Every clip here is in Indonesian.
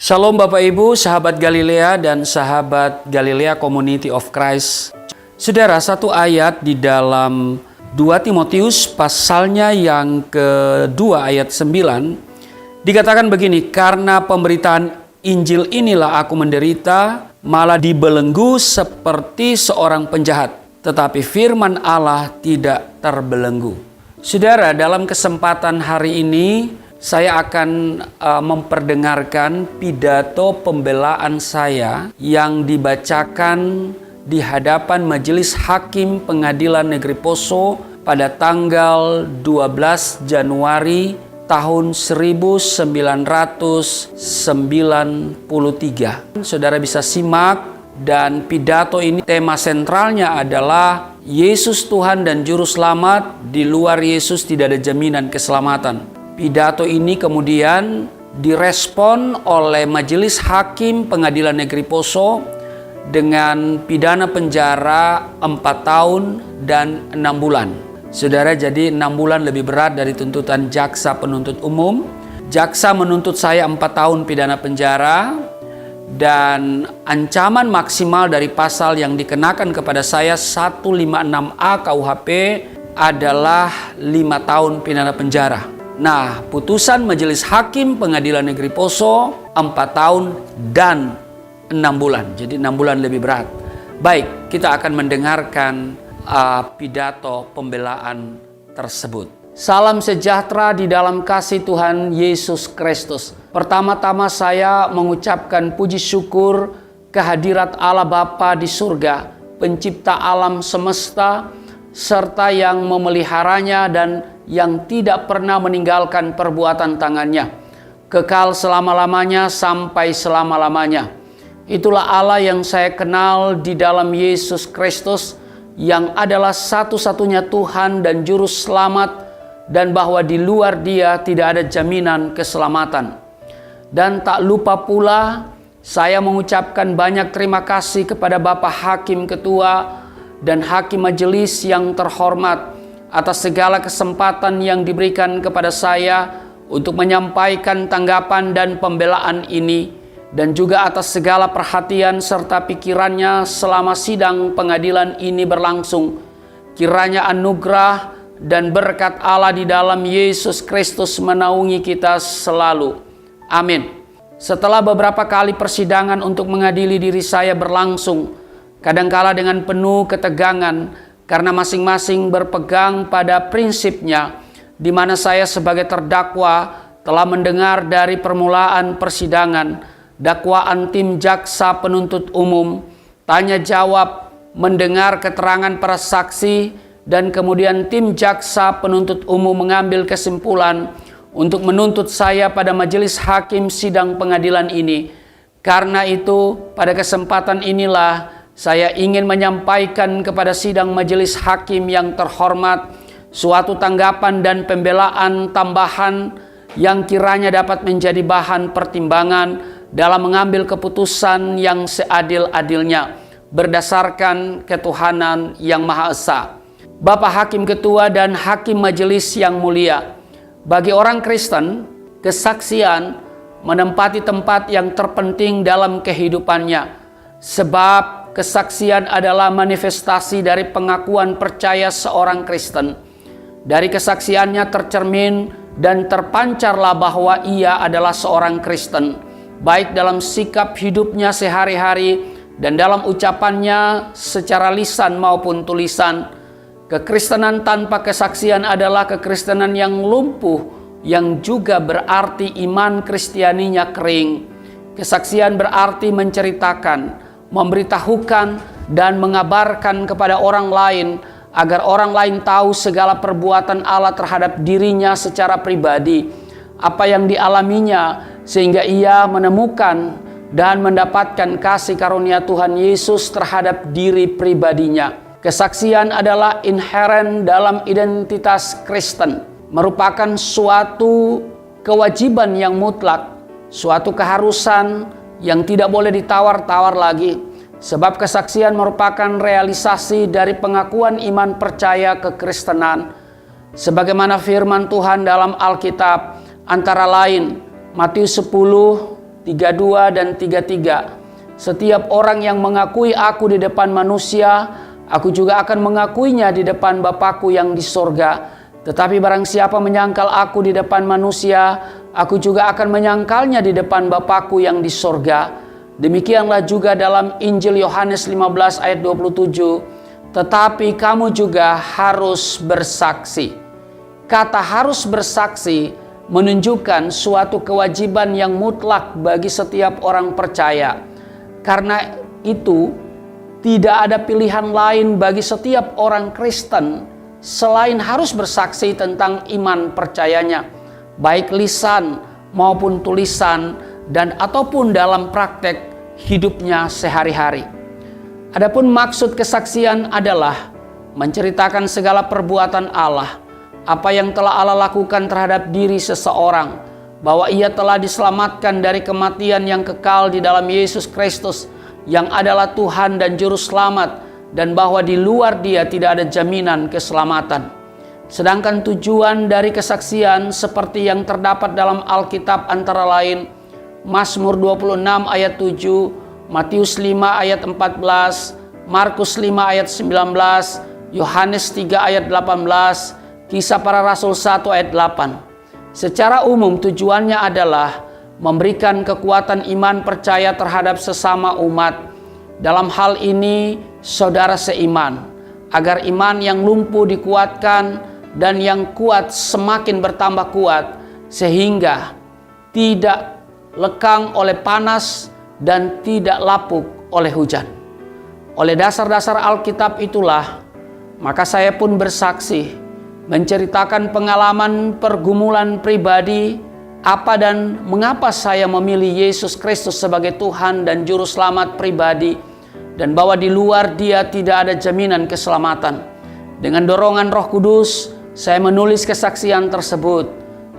Shalom Bapak Ibu, sahabat Galilea dan sahabat Galilea Community of Christ. Saudara, satu ayat di dalam 2 Timotius pasalnya yang kedua ayat 9 dikatakan begini, karena pemberitaan Injil inilah aku menderita, malah dibelenggu seperti seorang penjahat, tetapi firman Allah tidak terbelenggu. Saudara, dalam kesempatan hari ini saya akan memperdengarkan pidato pembelaan saya yang dibacakan di hadapan Majelis Hakim Pengadilan Negeri Poso pada tanggal 12 Januari tahun 1993. Saudara bisa simak, dan pidato ini tema sentralnya adalah Yesus Tuhan dan Juru Selamat, di luar Yesus tidak ada jaminan keselamatan. Pidato ini kemudian direspon oleh Majelis Hakim Pengadilan Negeri Poso dengan pidana penjara 4 tahun dan 6 bulan. Saudara, jadi 6 bulan lebih berat dari tuntutan jaksa penuntut umum. Jaksa menuntut saya 4 tahun pidana penjara, dan ancaman maksimal dari pasal yang dikenakan kepada saya 156A KUHP adalah 5 tahun pidana penjara. Nah, putusan Majelis Hakim Pengadilan Negeri Poso 4 tahun dan 6 bulan. Jadi 6 bulan lebih berat. Baik, kita akan mendengarkan pidato pembelaan tersebut. Salam sejahtera di dalam kasih Tuhan Yesus Kristus. Pertama-tama saya mengucapkan puji syukur kehadirat Allah Bapa di surga, pencipta alam semesta, serta yang memeliharanya dan yang tidak pernah meninggalkan perbuatan tangannya, kekal selama-lamanya sampai selama-lamanya. Itulah Allah yang saya kenal di dalam Yesus Kristus, yang adalah satu-satunya Tuhan dan Juru Selamat, dan bahwa di luar Dia tidak ada jaminan keselamatan. Dan tak lupa pula, saya mengucapkan banyak terima kasih kepada Bapak Hakim Ketua dan Hakim Majelis yang terhormat atas segala kesempatan yang diberikan kepada saya untuk menyampaikan tanggapan dan pembelaan ini, dan juga atas segala perhatian serta pikirannya selama sidang pengadilan ini berlangsung. Kiranya anugerah dan berkat Allah di dalam Yesus Kristus menaungi kita selalu. Amin. Setelah beberapa kali persidangan untuk mengadili diri saya berlangsung, kadangkala dengan penuh ketegangan, karena masing-masing berpegang pada prinsipnya, di mana saya sebagai terdakwa telah mendengar dari permulaan persidangan, dakwaan tim jaksa penuntut umum, tanya jawab, mendengar keterangan para saksi, dan kemudian tim jaksa penuntut umum mengambil kesimpulan untuk menuntut saya pada majelis hakim sidang pengadilan ini. Karena itu, pada kesempatan inilah saya ingin menyampaikan kepada sidang majelis hakim yang terhormat suatu tanggapan dan pembelaan tambahan yang kiranya dapat menjadi bahan pertimbangan dalam mengambil keputusan yang seadil-adilnya berdasarkan ketuhanan yang Maha Esa. Bapak Hakim Ketua dan Hakim Majelis yang mulia, bagi orang Kristen, kesaksian menempati tempat yang terpenting dalam kehidupannya, sebab kesaksian adalah manifestasi dari pengakuan percaya seorang Kristen. Dari kesaksiannya tercermin dan terpancarlah bahwa ia adalah seorang Kristen, baik dalam sikap hidupnya sehari-hari dan dalam ucapannya secara lisan maupun tulisan. Kekristenan tanpa kesaksian adalah kekristenan yang lumpuh, yang juga berarti iman Kristianinya kering. Kesaksian berarti menceritakan, memberitahukan dan mengabarkan kepada orang lain agar orang lain tahu segala perbuatan Allah terhadap dirinya secara pribadi, apa yang dialaminya, sehingga ia menemukan dan mendapatkan kasih karunia Tuhan Yesus terhadap diri pribadinya. Kesaksian adalah inheren dalam identitas Kristen, merupakan suatu kewajiban yang mutlak, suatu keharusan yang tidak boleh ditawar-tawar lagi, sebab kesaksian merupakan realisasi dari pengakuan iman percaya kekristenan. Sebagaimana firman Tuhan dalam Alkitab, antara lain Matius 10 32 dan 33. Setiap orang yang mengakui aku di depan manusia, aku juga akan mengakuinya di depan Bapa-Ku yang di sorga. Tetapi barang siapa menyangkal aku di depan manusia, aku juga akan menyangkalnya di depan Bapa-Ku yang di sorga. Demikianlah juga dalam Injil Yohanes 15 ayat 27. Tetapi kamu juga harus bersaksi. Kata harus bersaksi menunjukkan suatu kewajiban yang mutlak bagi setiap orang percaya. Karena itu, tidak ada pilihan lain bagi setiap orang Kristen selain harus bersaksi tentang iman percayanya, baik lisan maupun tulisan dan ataupun dalam praktek hidupnya sehari-hari. Adapun maksud kesaksian adalah menceritakan segala perbuatan Allah, apa yang telah Allah lakukan terhadap diri seseorang, bahwa ia telah diselamatkan dari kematian yang kekal di dalam Yesus Kristus yang adalah Tuhan dan Juru Selamat, dan bahwa di luar Dia tidak ada jaminan keselamatan. Sedangkan tujuan dari kesaksian seperti yang terdapat dalam Alkitab antara lain Mazmur 26 ayat 7, Matius 5 ayat 14, Markus 5 ayat 19, Yohanes 3 ayat 18, Kisah Para Rasul 1 ayat 8. Secara umum tujuannya adalah memberikan kekuatan iman percaya terhadap sesama umat. Dalam hal ini saudara seiman, agar iman yang lumpuh dikuatkan dan yang kuat semakin bertambah kuat, sehingga tidak lekang oleh panas dan tidak lapuk oleh hujan. Oleh dasar-dasar Alkitab itulah, maka saya pun bersaksi, menceritakan pengalaman pergumulan pribadi, apa dan mengapa saya memilih Yesus Kristus sebagai Tuhan dan Juru Selamat pribadi, dan bahwa di luar Dia tidak ada jaminan keselamatan. Dengan dorongan Roh Kudus, saya menulis kesaksian tersebut.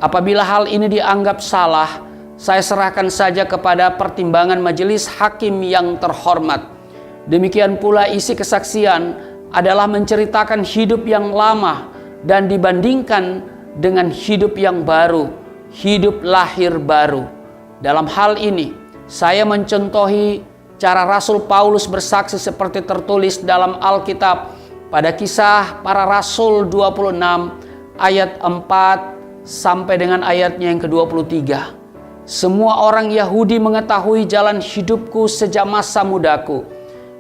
Apabila hal ini dianggap salah, saya serahkan saja kepada pertimbangan majelis hakim yang terhormat. Demikian pula isi kesaksian adalah menceritakan hidup yang lama dan dibandingkan dengan hidup yang baru, hidup lahir baru. Dalam hal ini, saya mencontohi cara Rasul Paulus bersaksi seperti tertulis dalam Alkitab pada Kisah Para Rasul 26 ayat 4 sampai dengan ayatnya yang ke-23. Semua orang Yahudi mengetahui jalan hidupku sejak masa mudaku.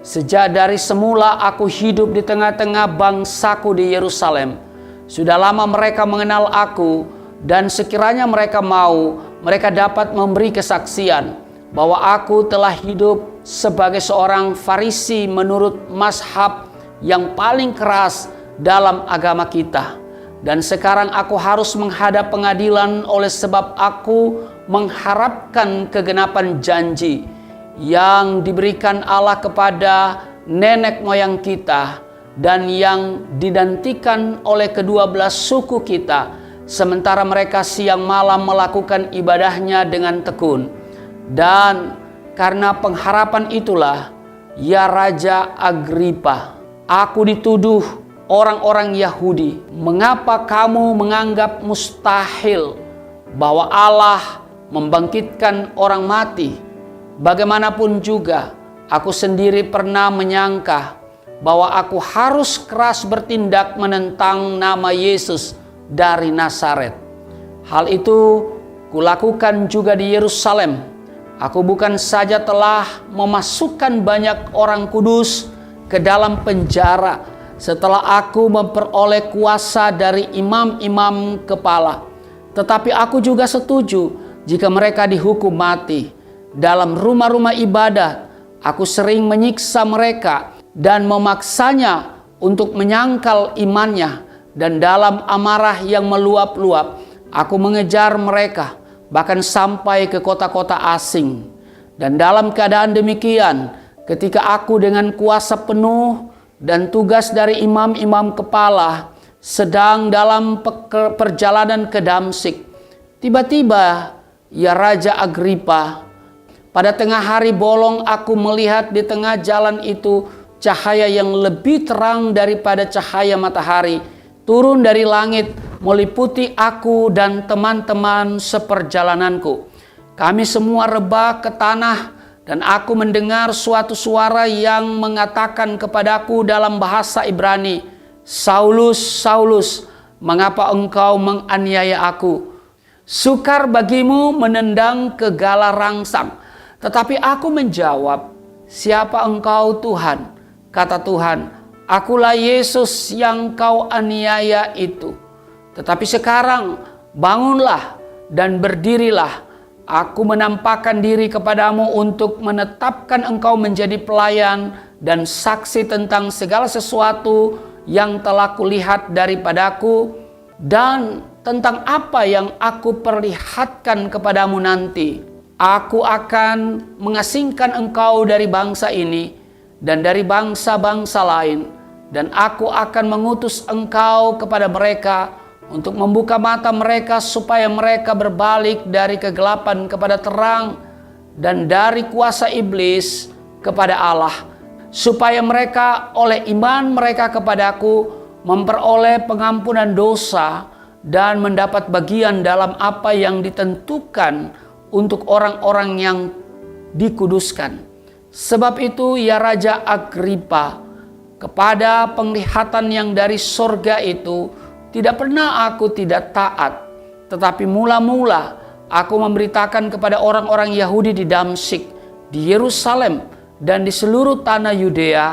Sejak dari semula aku hidup di tengah-tengah bangsaku di Yerusalem. Sudah lama mereka mengenal aku, dan sekiranya mereka mau, mereka dapat memberi kesaksian bahwa aku telah hidup sebagai seorang Farisi menurut mazhab yang paling keras dalam agama kita. Dan sekarang aku harus menghadap pengadilan oleh sebab aku mengharapkan kegenapan janji yang diberikan Allah kepada nenek moyang kita dan yang dinantikan oleh kedua belas suku kita, sementara mereka siang malam melakukan ibadahnya dengan tekun. Dan karena pengharapan itulah, ya Raja Agripa, aku dituduh orang-orang Yahudi, mengapa kamu menganggap mustahil bahwa Allah membangkitkan orang mati? Bagaimanapun juga, aku sendiri pernah menyangka bahwa aku harus keras bertindak menentang nama Yesus dari Nazaret. Hal itu kulakukan juga di Yerusalem. Aku bukan saja telah memasukkan banyak orang kudus ke dalam penjara setelah aku memperoleh kuasa dari imam-imam kepala, tetapi aku juga setuju jika mereka dihukum mati. Dalam rumah-rumah ibadat, aku sering menyiksa mereka dan memaksanya untuk menyangkal imannya, dan dalam amarah yang meluap-luap, aku mengejar mereka, bahkan sampai ke kota-kota asing. Dan dalam keadaan demikian, ketika aku dengan kuasa penuh dan tugas dari imam-imam kepala sedang dalam perjalanan ke Damsyik, tiba-tiba, ya Raja Agripa, pada tengah hari bolong aku melihat di tengah jalan itu cahaya yang lebih terang daripada cahaya matahari turun dari langit meliputi aku dan teman-teman seperjalananku. Kami semua rebah ke tanah, dan aku mendengar suatu suara yang mengatakan kepadaku dalam bahasa Ibrani, Saulus, Saulus, mengapa engkau menganiaya aku? Sukar bagimu menendang ke gala rangsang. Tetapi aku menjawab, siapa engkau Tuhan? Kata Tuhan, akulah Yesus yang kau aniaya itu. Tetapi sekarang bangunlah dan berdirilah. Aku menampakkan diri kepadamu untuk menetapkan engkau menjadi pelayan dan saksi tentang segala sesuatu yang telah kulihat daripadaku dan tentang apa yang aku perlihatkan kepadamu nanti. Aku akan mengasingkan engkau dari bangsa ini dan dari bangsa-bangsa lain, dan aku akan mengutus engkau kepada mereka untuk membuka mata mereka supaya mereka berbalik dari kegelapan kepada terang dan dari kuasa iblis kepada Allah, supaya mereka oleh iman mereka kepadaku memperoleh pengampunan dosa dan mendapat bagian dalam apa yang ditentukan untuk orang-orang yang dikuduskan. Sebab itu ya Raja Agripa, kepada penglihatan yang dari sorga itu tidak pernah aku tidak taat, tetapi mula-mula aku memberitakan kepada orang-orang Yahudi di Damsyik, di Yerusalem, dan di seluruh tanah Yudea,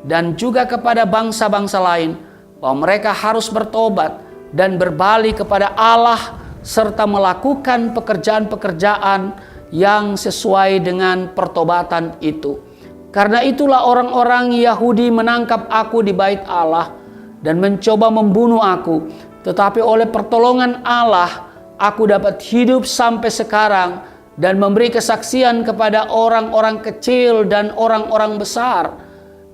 dan juga kepada bangsa-bangsa lain, bahwa mereka harus bertobat dan berbalik kepada Allah, serta melakukan pekerjaan-pekerjaan yang sesuai dengan pertobatan itu. Karena itulah orang-orang Yahudi menangkap aku di bait Allah dan mencoba membunuh aku. Tetapi oleh pertolongan Allah, aku dapat hidup sampai sekarang dan memberi kesaksian kepada orang-orang kecil dan orang-orang besar.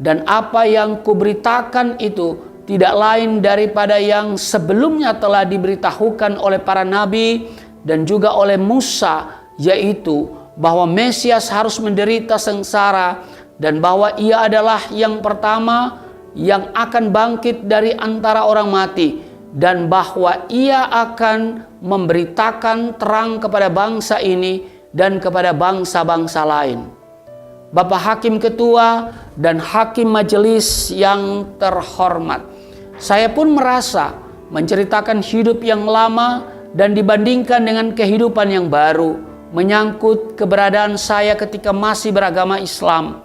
Dan apa yang kuberitakan itu tidak lain daripada yang sebelumnya telah diberitahukan oleh para nabi dan juga oleh Musa, yaitu bahwa Mesias harus menderita sengsara dan bahwa ia adalah yang pertama yang akan bangkit dari antara orang mati, dan bahwa ia akan memberitakan terang kepada bangsa ini dan kepada bangsa-bangsa lain. Bapak Hakim Ketua dan Hakim Majelis yang terhormat, saya pun merasa menceritakan hidup yang lama dan dibandingkan dengan kehidupan yang baru menyangkut keberadaan saya ketika masih beragama Islam.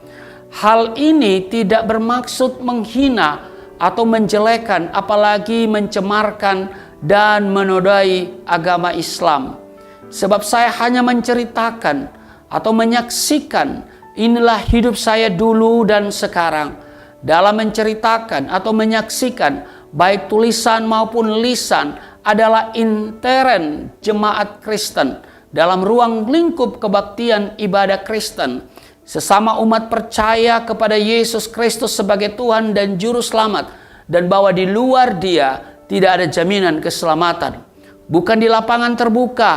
Hal ini tidak bermaksud menghina atau menjelekan, apalagi mencemarkan dan menodai agama Islam. Sebab saya hanya menceritakan atau menyaksikan inilah hidup saya dulu dan sekarang. Dalam menceritakan atau menyaksikan, baik tulisan maupun lisan, adalah intern jemaat Kristen dalam ruang lingkup kebaktian ibadah Kristen, sesama umat percaya kepada Yesus Kristus sebagai Tuhan dan Juru Selamat, dan bahwa di luar Dia tidak ada jaminan keselamatan. Bukan di lapangan terbuka,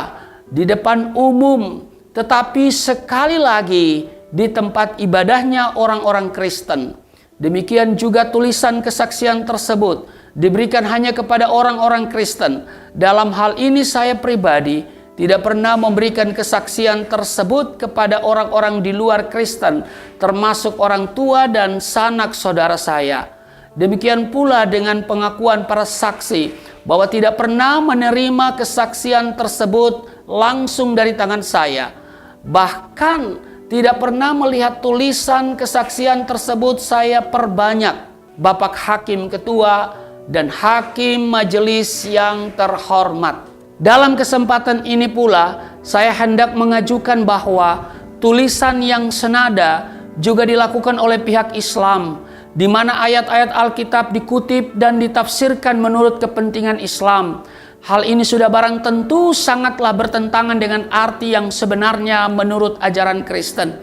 di depan umum, tetapi sekali lagi di tempat ibadahnya orang-orang Kristen. Demikian juga tulisan kesaksian tersebut diberikan hanya kepada orang-orang Kristen. Dalam hal ini saya pribadi tidak pernah memberikan kesaksian tersebut kepada orang-orang di luar Kristen, termasuk orang tua dan sanak saudara saya. Demikian pula dengan pengakuan para saksi bahwa tidak pernah menerima kesaksian tersebut langsung dari tangan saya. Bahkan tidak pernah melihat tulisan kesaksian tersebut saya perbanyak. Bapak Hakim Ketua dan Hakim Majelis yang terhormat, dalam kesempatan ini pula saya hendak mengajukan bahwa tulisan yang senada juga dilakukan oleh pihak Islam, di mana ayat-ayat Alkitab dikutip dan ditafsirkan menurut kepentingan Islam. Hal ini sudah barang tentu sangatlah bertentangan dengan arti yang sebenarnya menurut ajaran Kristen.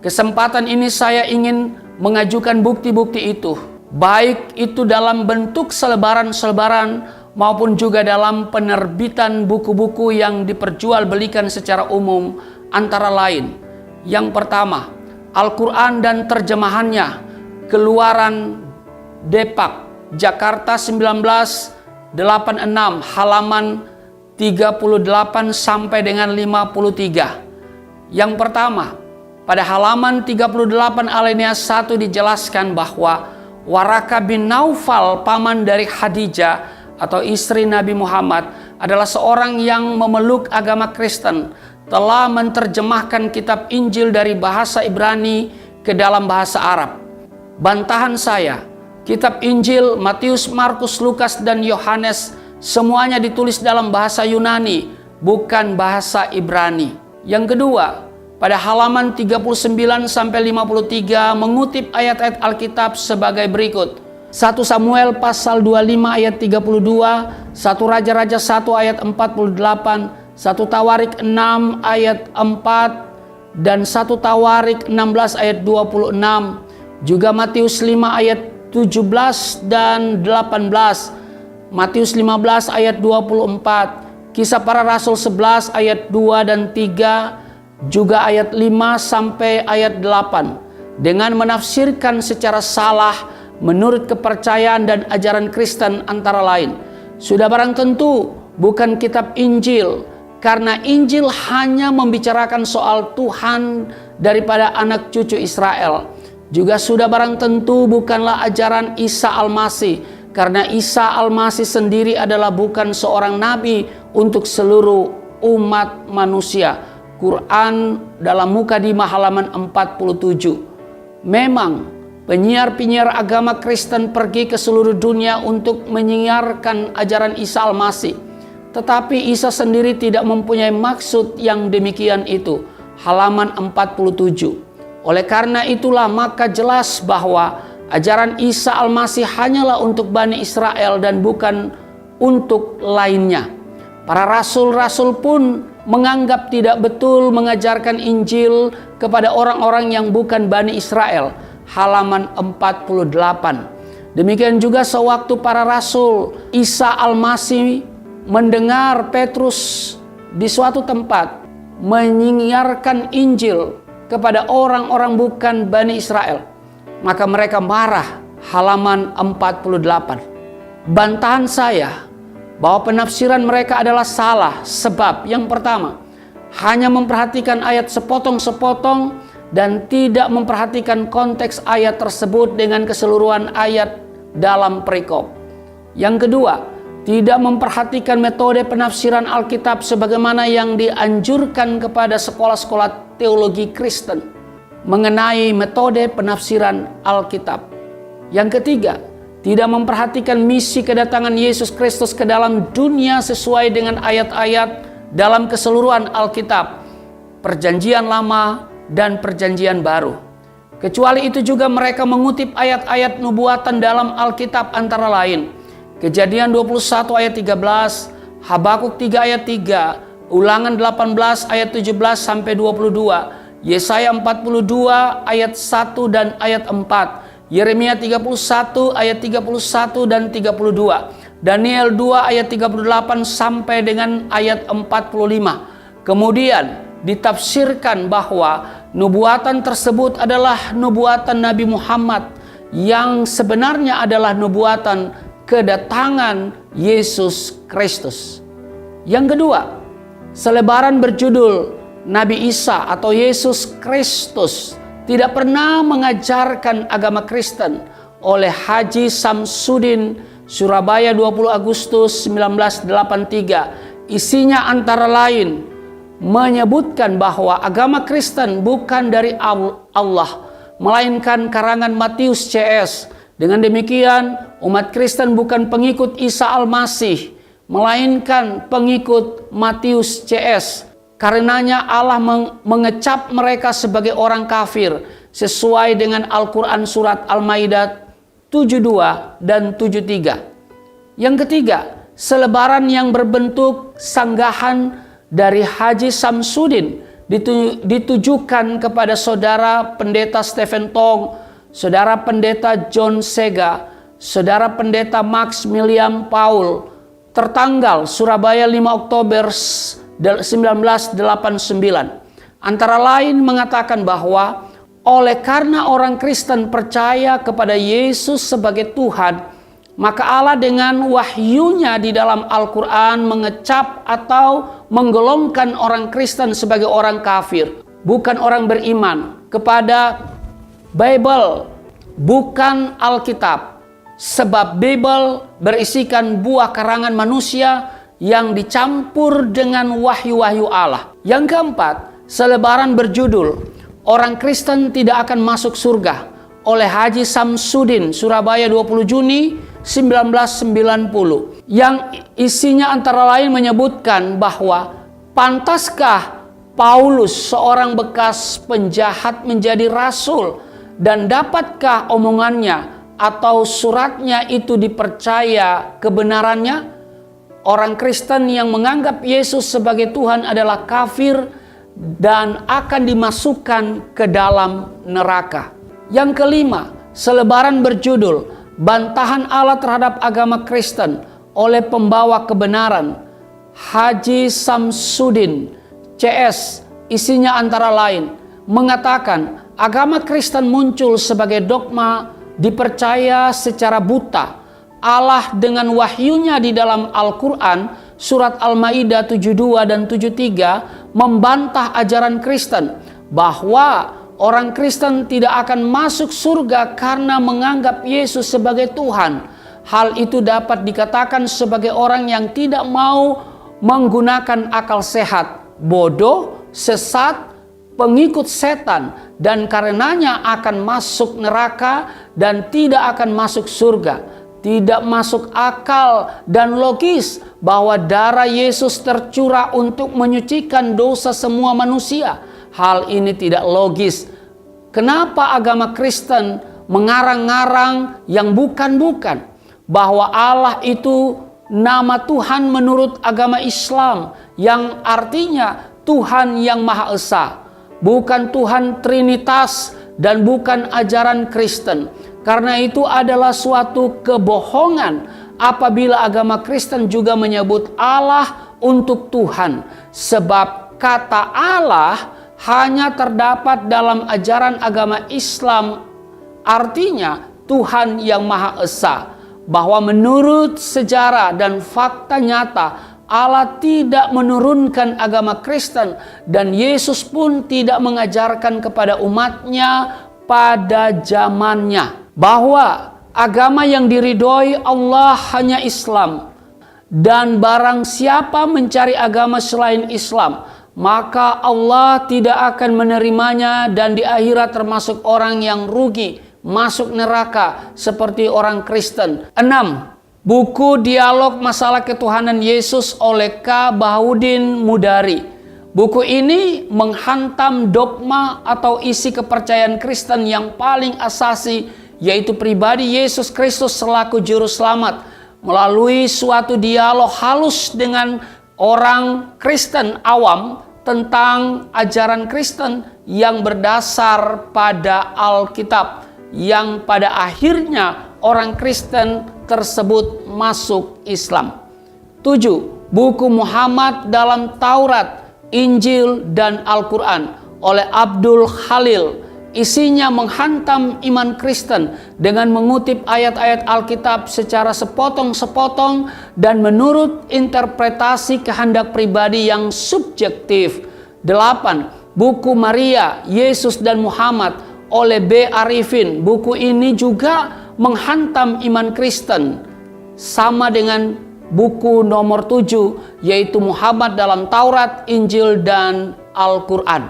Kesempatan ini saya ingin mengajukan bukti-bukti itu, baik itu dalam bentuk selebaran-selebaran maupun juga dalam penerbitan buku-buku yang diperjualbelikan secara umum, antara lain. Yang pertama, Al-Quran dan terjemahannya, Keluaran Depak, Jakarta 1986, halaman 38 sampai dengan 53. Yang pertama, pada halaman 38 alinea 1 dijelaskan bahwa Waraka bin Naufal, paman dari Khadijah atau istri Nabi Muhammad, adalah seorang yang memeluk agama Kristen, telah menerjemahkan kitab Injil dari bahasa Ibrani ke dalam bahasa Arab. Bantahan saya, kitab Injil Matius, Markus, Lukas, dan Yohanes semuanya ditulis dalam bahasa Yunani, bukan bahasa Ibrani. Yang kedua, pada halaman 39-53 mengutip ayat-ayat Alkitab sebagai berikut. 1 Samuel pasal 25 ayat 32, 1 Raja-Raja 1 ayat 48, 1 Tawarik 6 ayat 4, dan 1 Tawarik 16 ayat 26. Juga Matius 5 ayat 17 dan 18, Matius 15 ayat 24, Kisah Para Rasul 11 ayat 2 dan 3, juga ayat 5 sampai ayat 8, dengan menafsirkan secara salah menurut kepercayaan dan ajaran Kristen antara lain. Sudah barang tentu bukan kitab Injil, karena Injil hanya membicarakan soal Tuhan daripada anak cucu Israel. Juga sudah barang tentu bukanlah ajaran Isa Al-Masih, karena Isa Al-Masih sendiri adalah bukan seorang nabi untuk seluruh umat manusia. Quran dalam Mukadimah halaman 47. Memang penyiar-penyiar agama Kristen pergi ke seluruh dunia untuk menyiarkan ajaran Isa Al-Masih. Tetapi Isa sendiri tidak mempunyai maksud yang demikian itu. Halaman 47. Oleh karena itulah maka jelas bahwa ajaran Isa Al-Masih hanyalah untuk Bani Israel dan bukan untuk lainnya. Para rasul-rasul pun menganggap tidak betul mengajarkan Injil kepada orang-orang yang bukan Bani Israel. Halaman 48. Demikian juga sewaktu para rasul Isa Al-Masih mendengar Petrus di suatu tempat menyiarkan Injil kepada orang-orang bukan Bani Israel, maka mereka marah. Halaman 48. Bantahan saya bahwa penafsiran mereka adalah salah, sebab yang pertama, hanya memperhatikan ayat sepotong-sepotong dan tidak memperhatikan konteks ayat tersebut dengan keseluruhan ayat dalam perikop. Yang kedua, tidak memperhatikan metode penafsiran Alkitab sebagaimana yang dianjurkan kepada sekolah-sekolah teologi Kristen mengenai metode penafsiran Alkitab. Yang ketiga, tidak memperhatikan misi kedatangan Yesus Kristus ke dalam dunia sesuai dengan ayat-ayat dalam keseluruhan Alkitab, Perjanjian Lama dan Perjanjian Baru. Kecuali itu juga mereka mengutip ayat-ayat nubuatan dalam Alkitab antara lain Kejadian 21 ayat 13, Habakuk 3 ayat 3, Ulangan 18 ayat 17 sampai 22, Yesaya 42 ayat 1 dan ayat 4, Yeremia 31 ayat 31 dan 32, Daniel 2 ayat 38 sampai dengan ayat 45. Kemudian ditafsirkan bahwa nubuatan tersebut adalah nubuatan Nabi Muhammad yang sebenarnya adalah nubuatan kedatangan Yesus Kristus. Yang kedua, selebaran berjudul Nabi Isa atau Yesus Kristus tidak pernah mengajarkan agama Kristen oleh Haji Samsudin, Surabaya 20 Agustus 1983. Isinya antara lain menyebutkan bahwa agama Kristen bukan dari Allah, melainkan karangan Matius CS. Dengan demikian, umat Kristen bukan pengikut Isa Al-Masih, melainkan pengikut Matius CS. Karenanya Allah mengecap mereka sebagai orang kafir sesuai dengan Al-Quran surat Al-Maidah 72 dan 73. Yang ketiga, selebaran yang berbentuk sanggahan dari Haji Samsudin ditujukan kepada saudara pendeta Stephen Tong, saudara pendeta John Sega, saudara pendeta Maximilian Paul, tertanggal Surabaya 5 Oktober 1989. Antara lain mengatakan bahwa oleh karena orang Kristen percaya kepada Yesus sebagai Tuhan, maka Allah dengan wahyunya di dalam Al-Quran mengecap atau menggolongkan orang Kristen sebagai orang kafir. bukan orang beriman kepada Bible, bukan Alkitab. Sebab Bible berisikan buah karangan manusia yang dicampur dengan wahyu-wahyu Allah. Yang keempat, selebaran berjudul Orang Kristen Tidak Akan Masuk Surga oleh Haji Samsudin, Surabaya 20 Juni 1990. Yang isinya antara lain menyebutkan bahwa pantaskah Paulus, seorang bekas penjahat, menjadi rasul, dan dapatkah omongannya atau suratnya itu dipercaya kebenarannya? Orang Kristen yang menganggap Yesus sebagai Tuhan adalah kafir dan akan dimasukkan ke dalam neraka. Yang kelima, selebaran berjudul Bantahan Allah Terhadap Agama Kristen oleh pembawa kebenaran Haji Samsudin CS. Isinya antara lain mengatakan agama Kristen muncul sebagai dogma, dipercaya secara buta. Allah dengan wahyunya di dalam Al-Quran, surat Al-Ma'idah 72 dan 73, membantah ajaran Kristen bahwa orang Kristen tidak akan masuk surga karena menganggap Yesus sebagai Tuhan. Hal itu dapat dikatakan sebagai orang yang tidak mau menggunakan akal sehat, bodoh, sesat, pengikut setan, dan karenanya akan masuk neraka dan tidak akan masuk surga. Tidak masuk akal dan logis bahwa darah Yesus tercurah untuk menyucikan dosa semua manusia. Hal ini tidak logis. Kenapa agama Kristen mengarang-ngarang yang bukan-bukan? Bahwa Allah itu nama Tuhan menurut agama Islam, yang artinya Tuhan yang Maha Esa, bukan Tuhan Trinitas dan bukan ajaran Kristen. Karena itu adalah suatu kebohongan apabila agama Kristen juga menyebut Allah untuk Tuhan. Sebab kata Allah hanya terdapat dalam ajaran agama Islam, artinya Tuhan yang Maha Esa. Bahwa menurut sejarah dan fakta nyata, Allah tidak menurunkan agama Kristen dan Yesus pun tidak mengajarkan kepada umatnya pada zamannya bahwa agama yang diridhoi Allah hanya Islam, dan barang siapa mencari agama selain Islam, maka Allah tidak akan menerimanya dan di akhirat termasuk orang yang rugi, masuk neraka seperti orang Kristen. 6. Buku Dialog Masalah Ketuhanan Yesus oleh K. Bahaudin Mudari. Buku ini menghantam dogma atau isi kepercayaan Kristen yang paling asasi, yaitu pribadi Yesus Kristus selaku juru selamat, melalui suatu dialog halus dengan orang Kristen awam tentang ajaran Kristen yang berdasar pada Alkitab, yang pada akhirnya orang Kristen tersebut masuk Islam. 7. Buku Muhammad dalam Taurat, Injil, dan Al-Quran oleh Abdul Khalil. Isinya menghantam iman Kristen dengan mengutip ayat-ayat Alkitab secara sepotong-sepotong dan menurut interpretasi kehendak pribadi yang subjektif. 8. Buku Maria, Yesus, dan Muhammad oleh B. Arifin. Buku ini juga menghantam iman Kristen, sama dengan buku nomor 7, yaitu Muhammad dalam Taurat, Injil, dan Al-Quran.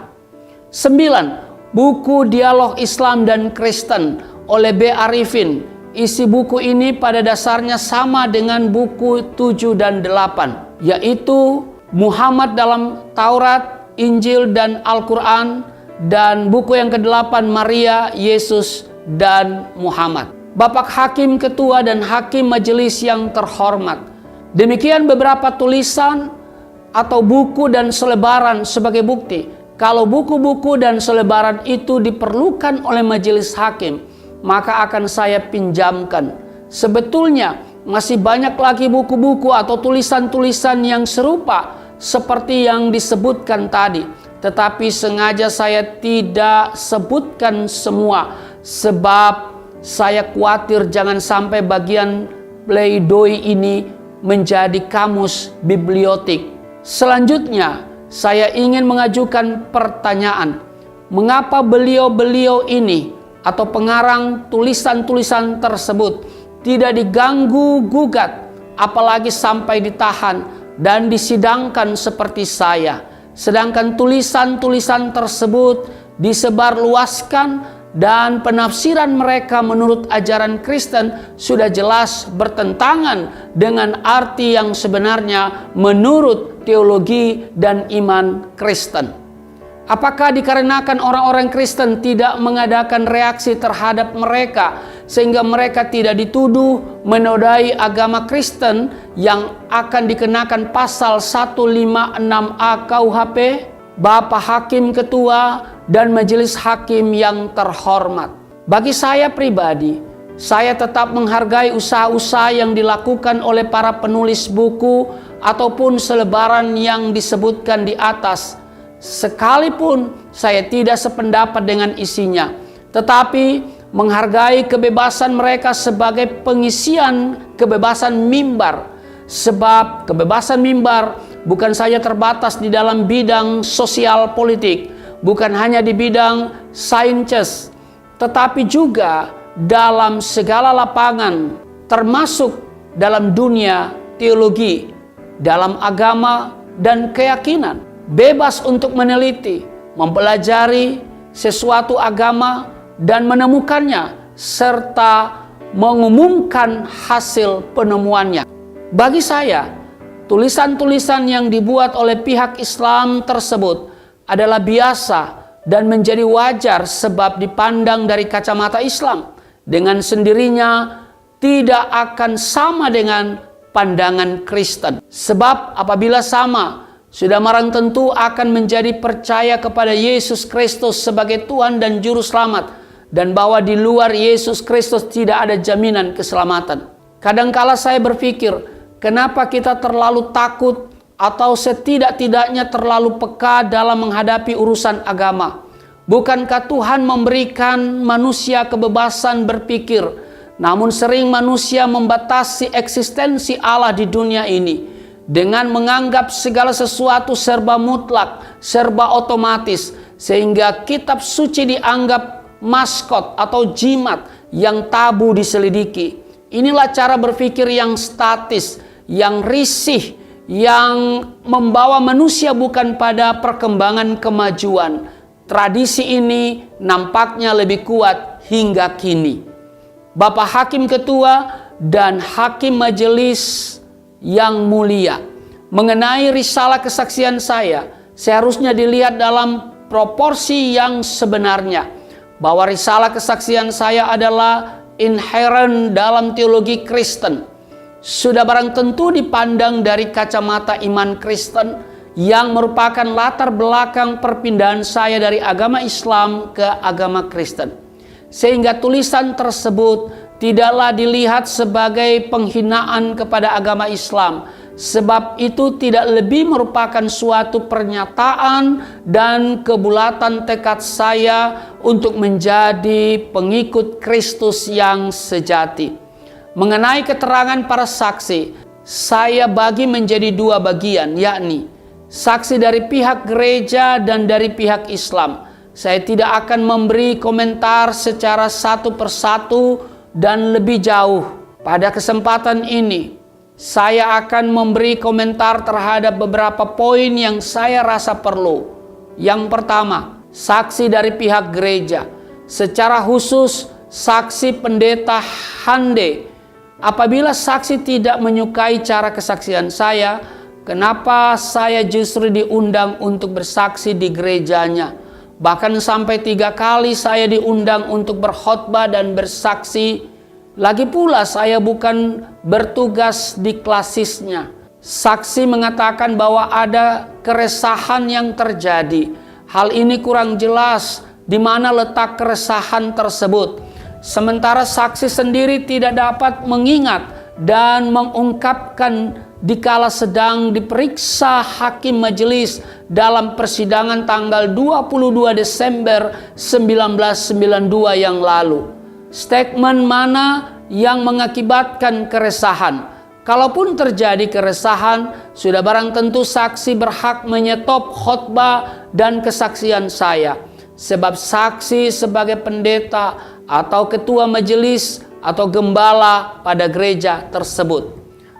9. Buku Dialog Islam dan Kristen oleh B. Arifin. Isi buku ini pada dasarnya sama dengan buku 7 dan 8, yaitu Muhammad dalam Taurat, Injil, dan Al-Quran, dan buku yang ke-8 Maria, Yesus, dan Muhammad. Bapak Hakim Ketua dan Hakim Majelis yang terhormat, demikian beberapa tulisan atau buku dan selebaran sebagai bukti. Kalau buku-buku dan selebaran itu diperlukan oleh majelis hakim, maka akan saya pinjamkan. Sebetulnya masih banyak lagi buku-buku atau tulisan-tulisan yang serupa seperti yang disebutkan tadi. Tetapi sengaja saya tidak sebutkan semua, sebab saya khawatir jangan sampai bagian pleidoy ini menjadi kamus bibliotik. Selanjutnya, saya ingin mengajukan pertanyaan. mengapa beliau-beliau ini atau pengarang tulisan-tulisan tersebut tidak diganggu gugat, apalagi sampai ditahan dan disidangkan seperti saya. Sedangkan tulisan-tulisan tersebut disebarluaskan dan penafsiran mereka menurut ajaran Kristen sudah jelas bertentangan dengan arti yang sebenarnya menurut teologi dan iman Kristen. Apakah dikarenakan orang-orang Kristen tidak mengadakan reaksi terhadap mereka sehingga mereka tidak dituduh menodai agama Kristen yang akan dikenakan pasal 156A KUHP? Bapak Hakim Ketua dan Majelis Hakim yang terhormat, bagi saya pribadi, saya tetap menghargai usaha-usaha yang dilakukan oleh para penulis buku ataupun selebaran yang disebutkan di atas. Sekalipun saya tidak sependapat dengan isinya, tetapi menghargai kebebasan mereka sebagai pengisian kebebasan mimbar. Sebab kebebasan mimbar bukan saja terbatas di dalam bidang sosial politik, bukan hanya di bidang sains, tetapi juga dalam segala lapangan, termasuk dalam dunia teologi, dalam agama dan keyakinan. Bebas untuk meneliti, mempelajari sesuatu agama dan menemukannya serta mengumumkan hasil penemuannya. Bagi saya, tulisan-tulisan yang dibuat oleh pihak Islam tersebut adalah biasa dan menjadi wajar sebab dipandang dari kacamata Islam. Dengan sendirinya tidak akan sama dengan pandangan Kristen. Sebab apabila sama, sudah marang tentu akan menjadi percaya kepada Yesus Kristus sebagai Tuhan dan Juru Selamat, dan bahwa di luar Yesus Kristus tidak ada jaminan keselamatan. Kadangkala saya berpikir, kenapa kita terlalu takut atau setidak-tidaknya terlalu peka dalam menghadapi urusan agama? Bukankah Tuhan memberikan manusia kebebasan berpikir, namun sering manusia membatasi eksistensi Allah di dunia ini dengan menganggap segala sesuatu serba mutlak, serba otomatis, sehingga kitab suci dianggap maskot atau jimat yang tabu diselidiki. Inilah cara berpikir yang statis, yang risih, yang membawa manusia bukan pada perkembangan kemajuan. Tradisi ini nampaknya lebih kuat hingga kini. Bapak Hakim Ketua dan Hakim Majelis yang mulia, mengenai risalah kesaksian saya seharusnya dilihat dalam proporsi yang sebenarnya, bahwa risalah kesaksian saya adalah inherent dalam teologi Kristen. Sudah barang tentu dipandang dari kacamata iman Kristen yang merupakan latar belakang perpindahan saya dari agama Islam ke agama Kristen, sehingga tulisan tersebut tidaklah dilihat sebagai penghinaan kepada agama Islam, sebab itu tidak lebih merupakan suatu pernyataan dan kebulatan tekad saya untuk menjadi pengikut Kristus yang sejati. Mengenai keterangan para saksi, saya bagi menjadi dua bagian, yakni saksi dari pihak gereja dan dari pihak Islam. Saya tidak akan memberi komentar secara satu persatu dan lebih jauh. Pada kesempatan ini, saya akan memberi komentar terhadap beberapa poin yang saya rasa perlu. Yang pertama, saksi dari pihak gereja, secara khusus saksi pendeta Hande. Apabila saksi tidak menyukai cara kesaksian saya, kenapa saya justru diundang untuk bersaksi di gerejanya? Bahkan sampai 3 kali saya diundang untuk berkhotbah dan bersaksi. Lagi pula saya bukan bertugas di klasisnya. Saksi mengatakan bahwa ada keresahan yang terjadi. Hal ini kurang jelas di mana letak keresahan tersebut. Sementara saksi sendiri tidak dapat mengingat dan mengungkapkan dikala sedang diperiksa hakim majelis dalam persidangan tanggal 22 Desember 1992 yang lalu. Statement mana yang mengakibatkan keresahan? Kalaupun terjadi keresahan, sudah barang tentu saksi berhak menyetop khotbah dan kesaksian saya. Sebab saksi sebagai pendeta atau ketua majelis atau gembala pada gereja tersebut.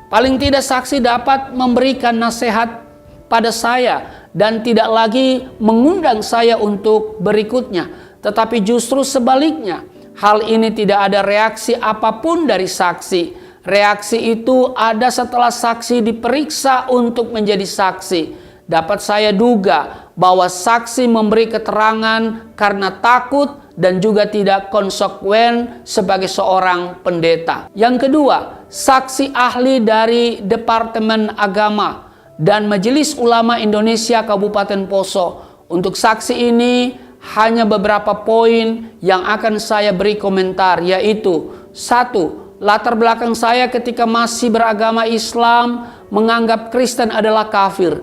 Paling tidak saksi dapat memberikan nasihat pada saya dan tidak lagi mengundang saya untuk berikutnya. Tetapi justru sebaliknya, hal ini tidak ada reaksi apapun dari saksi. Reaksi itu ada setelah saksi diperiksa untuk menjadi saksi. Dapat saya duga bahwa saksi memberi keterangan karena takut dan juga tidak konsekuen sebagai seorang pendeta. Yang kedua, saksi ahli dari Departemen Agama dan Majelis Ulama Indonesia Kabupaten Poso. Untuk saksi ini hanya beberapa poin yang akan saya beri komentar, yaitu: 1. Latar belakang saya ketika masih beragama Islam menganggap Kristen adalah kafir.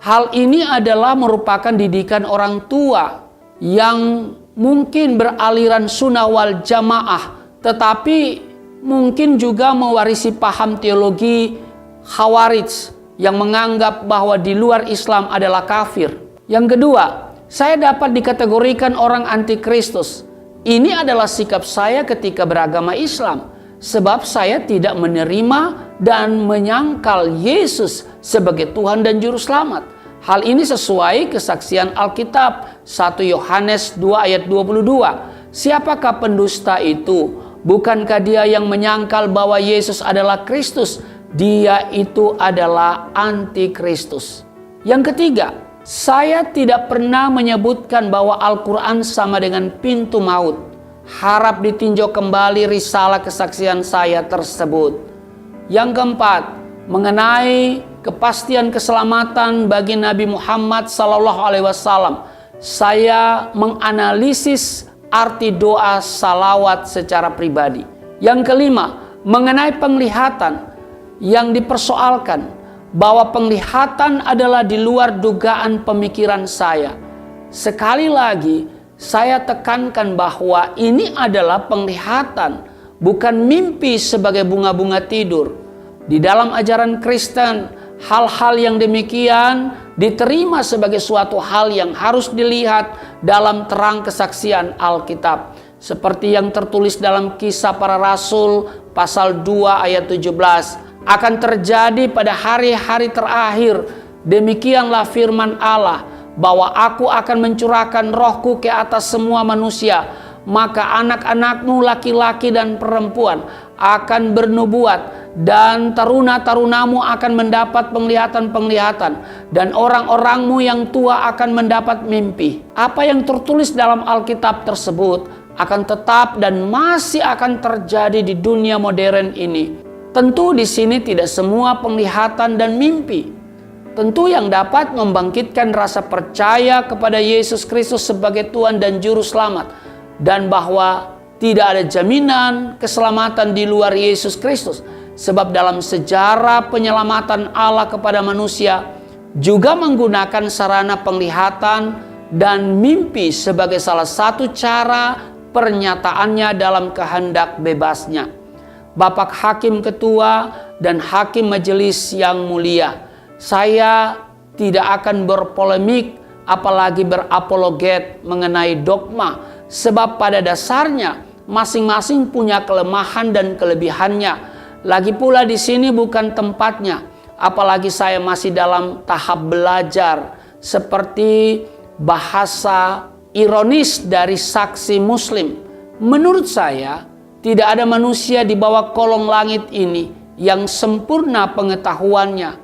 Hal ini adalah merupakan didikan orang tua yang mungkin beraliran sunnah wal jamaah, tetapi mungkin juga mewarisi paham teologi Khawarij yang menganggap bahwa di luar Islam adalah kafir. Yang kedua, saya dapat dikategorikan orang antikristus. Ini adalah sikap saya ketika beragama Islam, sebab saya tidak menerima dan menyangkal Yesus sebagai Tuhan dan Juru Selamat. Hal ini sesuai kesaksian Alkitab 1 Yohanes 2 ayat 22. Siapakah pendusta itu? Bukankah dia yang menyangkal bahwa Yesus adalah Kristus? Dia itu adalah antikristus. Yang ketiga, saya tidak pernah menyebutkan bahwa Al-Quran sama dengan pintu maut. Harap ditinjau kembali risalah kesaksian saya tersebut. Yang keempat, mengenai kepastian keselamatan bagi Nabi Muhammad SAW. Saya menganalisis arti doa salawat secara pribadi. Yang kelima, mengenai penglihatan yang dipersoalkan, bahwa penglihatan adalah di luar dugaan pemikiran saya. Sekali lagi, saya tekankan bahwa ini adalah penglihatan, bukan mimpi sebagai bunga-bunga tidur. Di dalam ajaran Kristen, hal-hal yang demikian diterima sebagai suatu hal yang harus dilihat dalam terang kesaksian Alkitab. Seperti yang tertulis dalam Kisah Para Rasul pasal 2 ayat 17. Akan terjadi pada hari-hari terakhir, demikianlah firman Allah, bahwa aku akan mencurahkan rohku ke atas semua manusia. Maka anak-anakmu laki-laki dan perempuan akan bernubuat, dan taruna-tarunamu akan mendapat penglihatan-penglihatan, dan orang-orangmu yang tua akan mendapat mimpi. Apa yang tertulis dalam Alkitab tersebut akan tetap dan masih akan terjadi di dunia modern ini. Tentu di sini tidak semua penglihatan dan mimpi. Tentu yang dapat membangkitkan rasa percaya kepada Yesus Kristus sebagai Tuhan dan Juru Selamat, dan bahwa tidak ada jaminan keselamatan di luar Yesus Kristus. Sebab dalam sejarah penyelamatan Allah kepada manusia juga menggunakan sarana penglihatan dan mimpi sebagai salah satu cara pernyataannya dalam kehendak bebasnya. Bapak Hakim Ketua dan Hakim Majelis yang mulia, saya tidak akan berpolemik apalagi berapologet mengenai dogma, sebab pada dasarnya masing-masing punya kelemahan dan kelebihannya. Lagi pula di sini bukan tempatnya, apalagi saya masih dalam tahap belajar, seperti bahasa ironis dari saksi Muslim. Menurut saya, tidak ada manusia di bawah kolong langit ini yang sempurna pengetahuannya.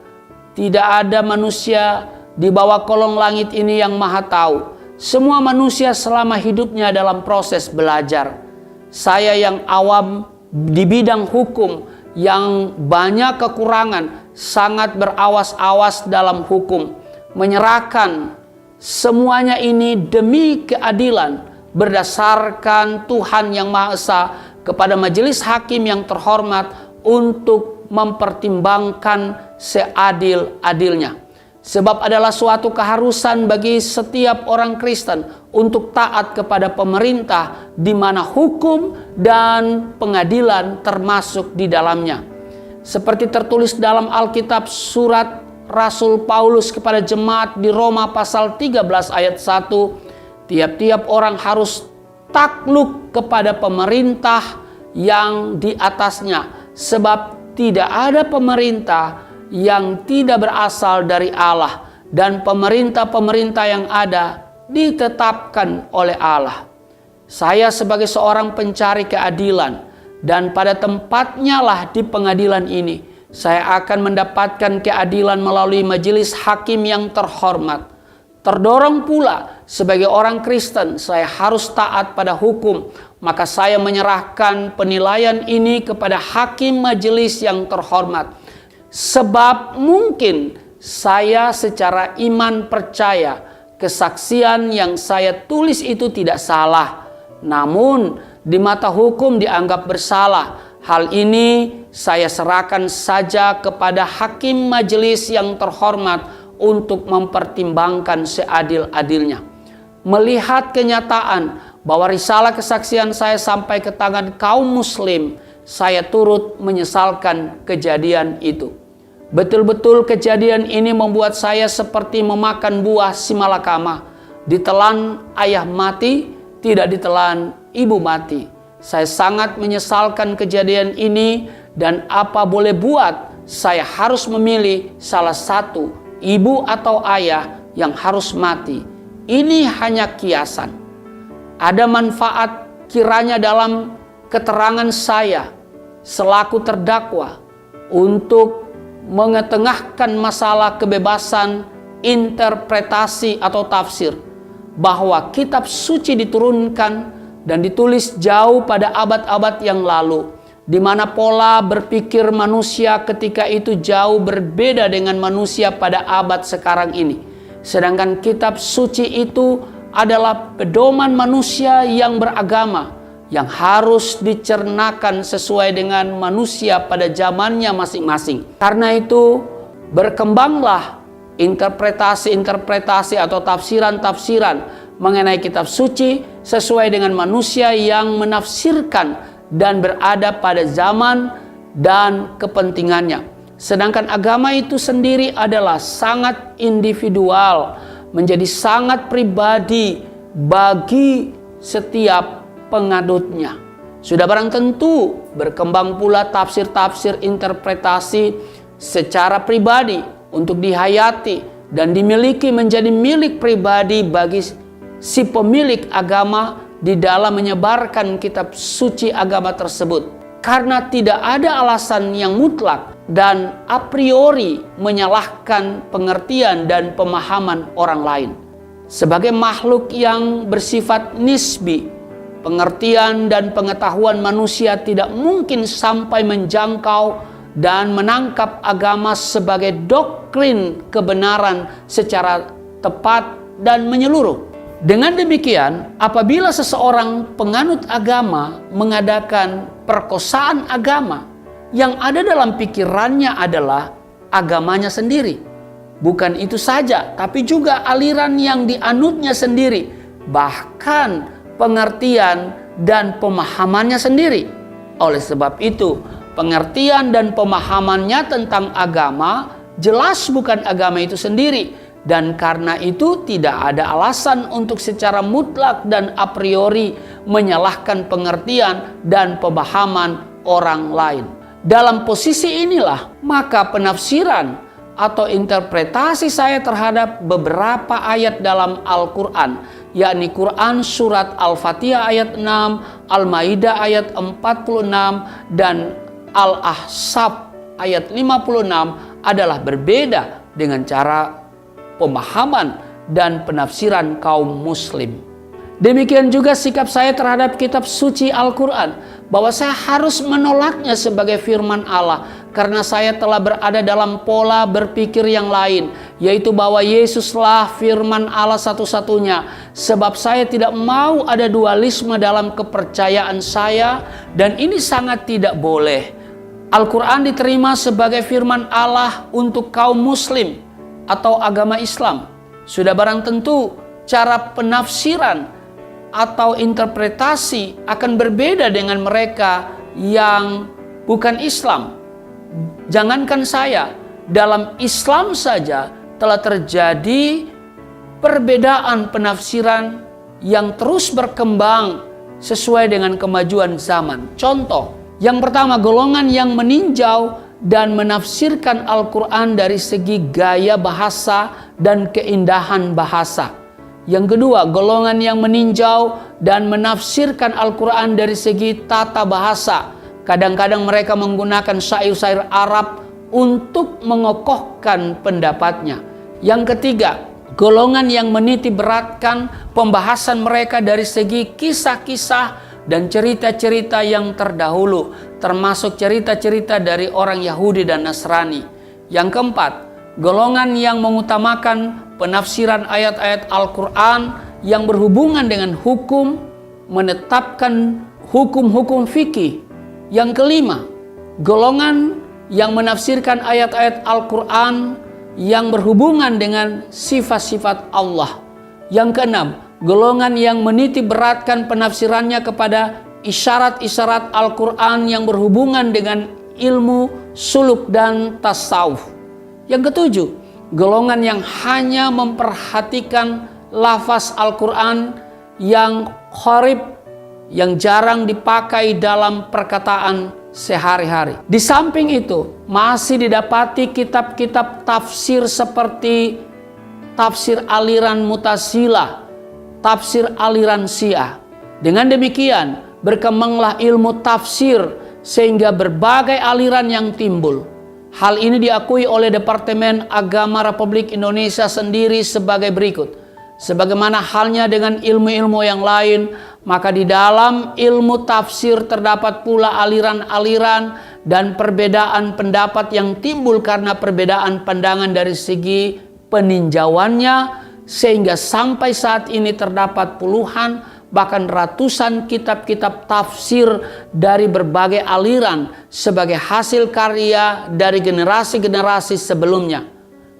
Tidak ada manusia di bawah kolong langit ini yang maha tahu. Semua manusia selama hidupnya dalam proses belajar. Saya yang awam di bidang hukum, yang banyak kekurangan, sangat berawas-awas dalam hukum, menyerahkan semuanya ini demi keadilan berdasarkan Tuhan yang Maha Esa kepada majelis hakim yang terhormat untuk mempertimbangkan seadil-adilnya. Sebab adalah suatu keharusan bagi setiap orang Kristen untuk taat kepada pemerintah, di mana hukum dan pengadilan termasuk di dalamnya. Seperti tertulis dalam Alkitab surat Rasul Paulus kepada jemaat di Roma pasal 13 ayat 1, Tiap-tiap orang harus takluk kepada pemerintah yang di atasnya, sebab tidak ada pemerintah yang tidak berasal dari Allah, dan pemerintah-pemerintah yang ada ditetapkan oleh Allah. Saya sebagai seorang pencari keadilan, dan pada tempatnya lah di pengadilan ini saya akan mendapatkan keadilan melalui majelis hakim yang terhormat. Terdorong pula sebagai orang Kristen saya harus taat pada hukum, maka saya menyerahkan penilaian ini kepada hakim majelis yang terhormat. Sebab mungkin saya secara iman percaya kesaksian yang saya tulis itu tidak salah, namun di mata hukum dianggap bersalah. Hal ini saya serahkan saja kepada hakim majelis yang terhormat untuk mempertimbangkan seadil-adilnya. Melihat kenyataan bahwa risalah kesaksian saya sampai ke tangan kaum muslim, saya turut menyesalkan kejadian itu. Betul-betul kejadian ini membuat saya seperti memakan buah simalakama. Ditelan ayah mati, tidak ditelan ibu mati. Saya sangat menyesalkan kejadian ini, dan apa boleh buat, saya harus memilih salah satu, ibu atau ayah yang harus mati. Ini hanya kiasan. Ada manfaat kiranya dalam keterangan saya selaku terdakwa untuk mengetengahkan masalah kebebasan interpretasi atau tafsir, bahwa kitab suci diturunkan dan ditulis jauh pada abad-abad yang lalu, di mana pola berpikir manusia ketika itu jauh berbeda dengan manusia pada abad sekarang ini. Sedangkan kitab suci itu adalah pedoman manusia yang beragama, yang harus dicernakan sesuai dengan manusia pada zamannya masing-masing. Karena itu berkembanglah interpretasi-interpretasi atau tafsiran-tafsiran mengenai kitab suci sesuai dengan manusia yang menafsirkan dan berada pada zaman dan kepentingannya. Sedangkan agama itu sendiri adalah sangat individual, menjadi sangat pribadi bagi setiap pengadutnya. Sudah barang tentu berkembang pula tafsir-tafsir interpretasi secara pribadi untuk dihayati dan dimiliki menjadi milik pribadi bagi si pemilik agama di dalam menyebarkan kitab suci agama tersebut. Karena tidak ada alasan yang mutlak dan a priori menyalahkan pengertian dan pemahaman orang lain. Sebagai makhluk yang bersifat nisbi, pengertian dan pengetahuan manusia tidak mungkin sampai menjangkau dan menangkap agama sebagai doktrin kebenaran secara tepat dan menyeluruh. Dengan demikian, apabila seseorang penganut agama mengadakan perkosaan agama, yang ada dalam pikirannya adalah agamanya sendiri. Bukan itu saja, tapi juga aliran yang dianutnya sendiri, bahkan pengertian dan pemahamannya sendiri. Oleh sebab itu, pengertian dan pemahamannya tentang agama jelas bukan agama itu sendiri. Dan karena itu tidak ada alasan untuk secara mutlak dan a priori menyalahkan pengertian dan pemahaman orang lain. Dalam posisi inilah maka penafsiran atau interpretasi saya terhadap beberapa ayat dalam Al-Quran, yakni Quran surat Al-Fatihah ayat 6, Al-Maidah ayat 46, dan Al-Ahzab ayat 56 adalah berbeda dengan cara pemahaman dan penafsiran kaum muslim. Demikian juga sikap saya terhadap kitab suci Al-Quran, bahwa saya harus menolaknya sebagai firman Allah, karena saya telah berada dalam pola berpikir yang lain, yaitu bahwa Yesuslah firman Allah satu-satunya. Sebab saya tidak mau ada dualisme dalam kepercayaan saya, dan ini sangat tidak boleh. Al-Quran diterima sebagai firman Allah untuk kaum muslim atau agama Islam. Sudah barang tentu cara penafsiran atau interpretasi akan berbeda dengan mereka yang bukan Islam. Jangankan saya, dalam Islam saja telah terjadi perbedaan penafsiran yang terus berkembang sesuai dengan kemajuan zaman. Contoh, yang pertama, golongan yang meninjau dan menafsirkan Al-Quran dari segi gaya bahasa dan keindahan bahasa. Yang kedua, golongan yang meninjau dan menafsirkan Al-Quran dari segi tata bahasa. Kadang-kadang mereka menggunakan syair-syair Arab untuk mengokohkan pendapatnya. Yang ketiga, golongan yang meniti beratkan pembahasan mereka dari segi kisah-kisah dan cerita-cerita yang terdahulu, termasuk cerita-cerita dari orang Yahudi dan Nasrani. Yang keempat, golongan yang mengutamakan penafsiran ayat-ayat Al-Quran yang berhubungan dengan hukum, menetapkan hukum-hukum fikih. Yang kelima, golongan yang menafsirkan ayat-ayat Al-Quran yang berhubungan dengan sifat-sifat Allah. Yang keenam, golongan yang meniti beratkan penafsirannya kepada isyarat-isyarat Al-Quran yang berhubungan dengan ilmu suluk dan tasawuf. Yang ketujuh, golongan yang hanya memperhatikan lafaz Al-Quran yang gharib, yang jarang dipakai dalam perkataan sehari-hari. Di samping itu, masih didapati kitab-kitab tafsir seperti tafsir aliran Mu'tazilah, tafsir aliran Syiah. Dengan demikian, berkembanglah ilmu tafsir sehingga berbagai aliran yang timbul. Hal ini diakui oleh Departemen Agama Republik Indonesia sendiri sebagai berikut. Sebagaimana halnya dengan ilmu-ilmu yang lain, maka di dalam ilmu tafsir terdapat pula aliran-aliran dan perbedaan pendapat yang timbul karena perbedaan pandangan dari segi peninjauannya, sehingga sampai saat ini terdapat puluhan bahkan ratusan kitab-kitab tafsir dari berbagai aliran sebagai hasil karya dari generasi-generasi sebelumnya.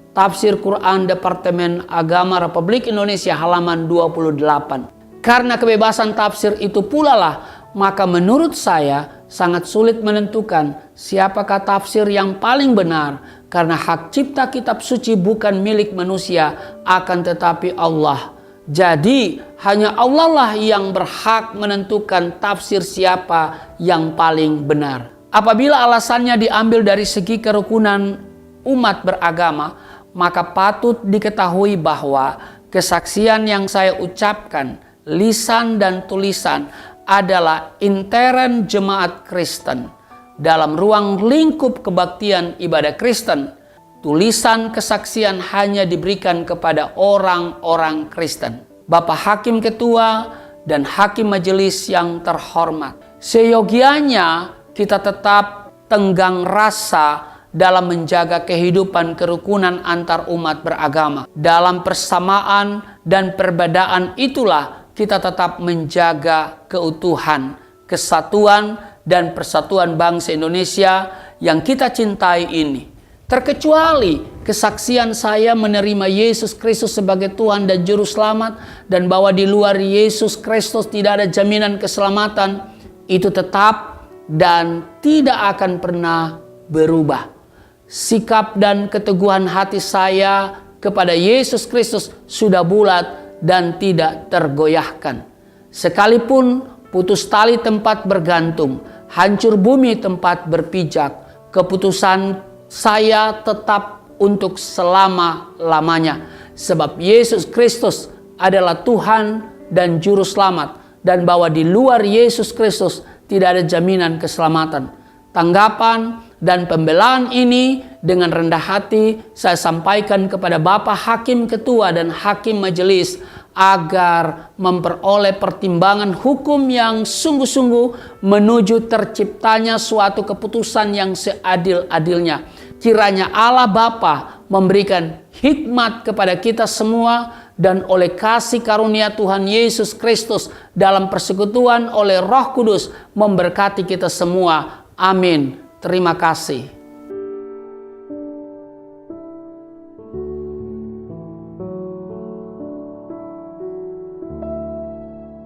Tafsir Quran Departemen Agama Republik Indonesia halaman 28. Karena kebebasan tafsir itu pula lah, maka menurut saya sangat sulit menentukan siapakah tafsir yang paling benar, karena hak cipta kitab suci bukan milik manusia, akan tetapi Allah. Jadi hanya Allah lah yang berhak menentukan tafsir siapa yang paling benar. Apabila alasannya diambil dari segi kerukunan umat beragama, maka patut diketahui bahwa kesaksian yang saya ucapkan, lisan dan tulisan, adalah intern jemaat Kristen. Dalam ruang lingkup kebaktian ibadah Kristen, tulisan kesaksian hanya diberikan kepada orang-orang Kristen. Bapak Hakim Ketua dan Hakim Majelis yang terhormat, seyogianya kita tetap tenggang rasa dalam menjaga kehidupan kerukunan antar umat beragama. Dalam persamaan dan perbedaan itulah kita tetap menjaga keutuhan, kesatuan, dan persatuan bangsa Indonesia yang kita cintai ini. Terkecuali kesaksian saya menerima Yesus Kristus sebagai Tuhan dan Juru Selamat, dan bahwa di luar Yesus Kristus tidak ada jaminan keselamatan, itu tetap dan tidak akan pernah berubah. Sikap dan keteguhan hati saya kepada Yesus Kristus sudah bulat dan tidak tergoyahkan. Sekalipun putus tali tempat bergantung, hancur bumi tempat berpijak, keputusan saya tetap untuk selama-lamanya. Sebab Yesus Kristus adalah Tuhan dan Juru Selamat, dan bahwa di luar Yesus Kristus tidak ada jaminan keselamatan. Tanggapan dan pembelaan ini dengan rendah hati saya sampaikan kepada Bapak Hakim Ketua dan Hakim Majelis agar memperoleh pertimbangan hukum yang sungguh-sungguh menuju terciptanya suatu keputusan yang seadil-adilnya. Kiranya Allah Bapa memberikan hikmat kepada kita semua, dan oleh kasih karunia Tuhan Yesus Kristus dalam persekutuan oleh Roh Kudus memberkati kita semua. Amin. Terima kasih.